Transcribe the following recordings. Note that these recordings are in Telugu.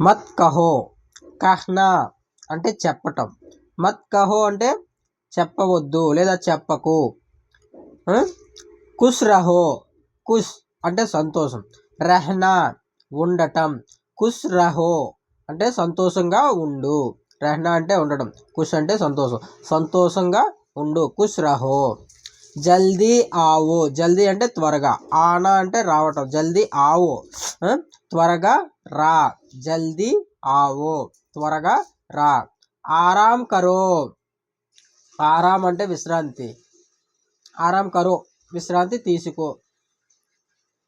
మత్ కహో, కహ్నా అంటే చెప్పటం, మత్ కహో అంటే చెప్పవద్దు లేదా చెప్పకు. కుష్ రహో, కుష్ అంటే సంతోషం, రెహ్నా ఉండటం, కుష్ రహో అంటే సంతోషంగా ఉండు, రెహ్నా అంటే ఉండటం, కుష్ అంటే సంతోషం, సంతోషంగా ఉండు, కుష్ రహో. జల్దీ ఆవో, జల్దీ అంటే త్వరగా, ఆనా అంటే రావటం, జల్దీ ఆవో త్వరగా రా, జల్దీ ఆవో త్వరగా రా. ఆరాం కరో, ఆరాం అంటే విశ్రాంతి, ఆరాం కరో విశ్రాంతి తీసుకో.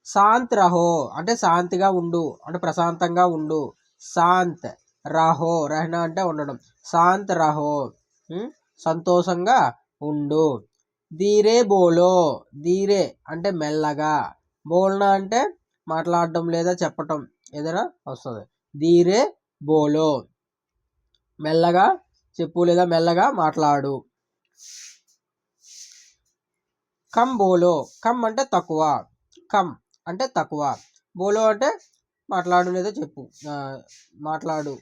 శాంత్ రహో అంటే శాంతిగా ఉండు అంటే ప్రశాంతంగా ఉండు, శాంత్ రహో, రెహనా అంటే ఉండడం, శాంత్ రహో సంతోషంగా ఉండు. ధీరే బోలో, ధీరే అంటే మెల్లగా, బోల్నా అంటే మాట్లాడడం లేదా చెప్పటం ఏదైనా వస్తుంది, ధీరే బోలో మెల్లగా చెప్పు లేదా మెల్లగా మాట్లాడు. కమ్ బోలో, కమ్ అంటే తక్కువ, కమ్ అంటే తక్కువ, బోలో అంటే మాట్లాడు లేదా చెప్పు, మాట్లాడు.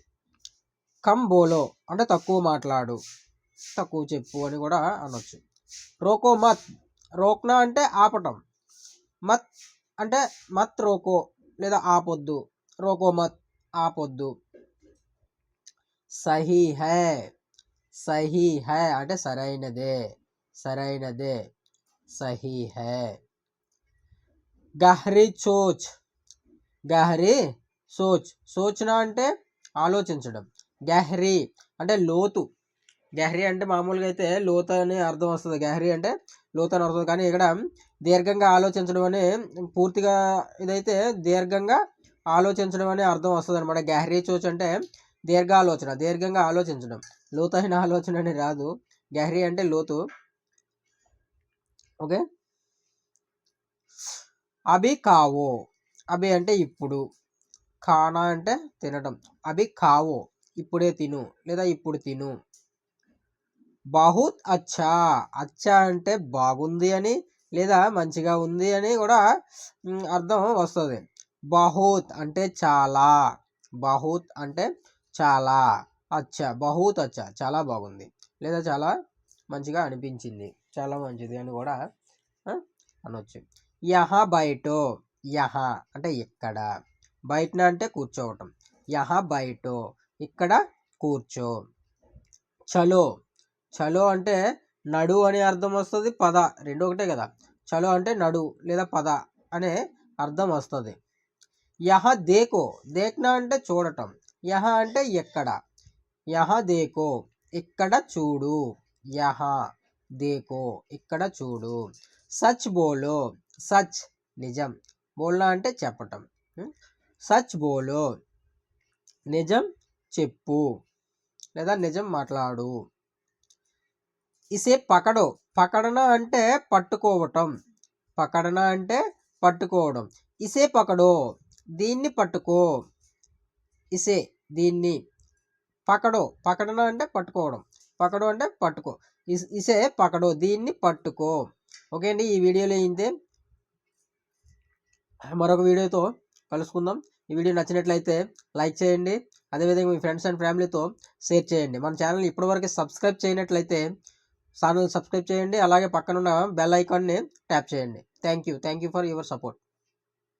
కమ్ బోలో అంటే తక్కువ మాట్లాడు, తక్కువ చెప్పు అని కూడా అనొచ్చు. రోకో మత్, రోక్నా అంటే ఆపటం, మత్ అంటే మత్ రోకో లేదా ఆపొద్దు, రోకో మత్ ఆపొద్దు. సహీ హై, సహీ హై అంటే సరైనదే, సరైనదే, సహీ హై. గహ్రీ సోచ్, గహ్రీ సోచ్, సోచనా అంటే ఆలోచించడం, గహ్రీ అంటే లోతు, గహ్రీ అంటే మామూలుగా అయితే లోతు అని అర్థం వస్తుంది, గహ్రీ అంటే లోతు అని అర్థం, కానీ ఇక్కడ దీర్ఘంగా ఆలోచించడం అని పూర్తిగా ఇదైతే దీర్ఘంగా ఆలోచించడం అనే అర్థం వస్తుంది అనమాట. గహ్రీ సోచ్ అంటే దీర్ఘ ఆలోచన, దీర్ఘంగా ఆలోచించడం, లోతైన ఆలోచన అని రాదు, గహ్రీ అంటే లోతు. ఓకే. అభి కావో, అభి అంటే ఇప్పుడు, ఖానా అంటే తినడం, అభి కావో ఇప్పుడే తిను లేదా ఇప్పుడు తిను. బహుత్ అచ్చా, అచ్చా అంటే బాగుంది అని లేదా మంచిగా ఉంది అని కూడా అర్థం వస్తుంది. బహుత్ అంటే చాలా, బహుత్ అంటే చాలా, అచ్చా బహుత్ అచ్చా చాలా బాగుంది లేదా చాలా మంచిగా అనిపించింది, చాలా మంచిది అని కూడా అనొచ్చు. యహా బయటో, యహా అంటే ఇక్కడ, బయటన అంటే కూర్చోవటం, యహా బయటో ఇక్కడ కూర్చో. చలో, చలో అంటే నడు అని అర్థం వస్తుంది, పద రెండు ఒకటే కదా, చలో అంటే నడు లేదా పద అనే అర్థం వస్తుంది. యహ దేకో, దేఖ్నా అంటే చూడటం, యహ అంటే ఎక్కడ, యహ దేకో ఇక్కడ చూడు, యహ దేకో ఇక్కడ చూడు. సచ్ బోలో, సచ్ నిజం, బోల్నా అంటే చెప్పటం, సచ్ బోలో నిజం చెప్పు లేదా నిజం మాట్లాడు. ఇసే పకడో, పకడనా అంటే పట్టుకోవటం, పకడనా అంటే పట్టుకోవడం, ఇసే పకడో దీన్ని పట్టుకో, ఇసే దీన్ని, పకడో పకడనా అంటే పట్టుకోవడం, పకడో అంటే పట్టుకో, ఇసే పకడో దీన్ని పట్టుకో. ఓకే అండి, ఈ వీడియోలో ఇంతే, మరొక వీడియోతో కలుసుకుందాం. ఈ వీడియో నచ్చినట్లయితే లైక్ చేయండి, అదేవిధంగా మీ ఫ్రెండ్స్ అండ్ ఫ్యామిలీతో షేర్ చేయండి. మన ఛానల్ ఇప్పటివరకు సబ్స్క్రైబ్ చేయనట్లయితే ఛానల్ సబ్స్క్రైబ్ చేయండి, అలాగే పక్కనున్న బెల్ ఐకాన్ని ట్యాప్ చేయండి. Thank you for your support.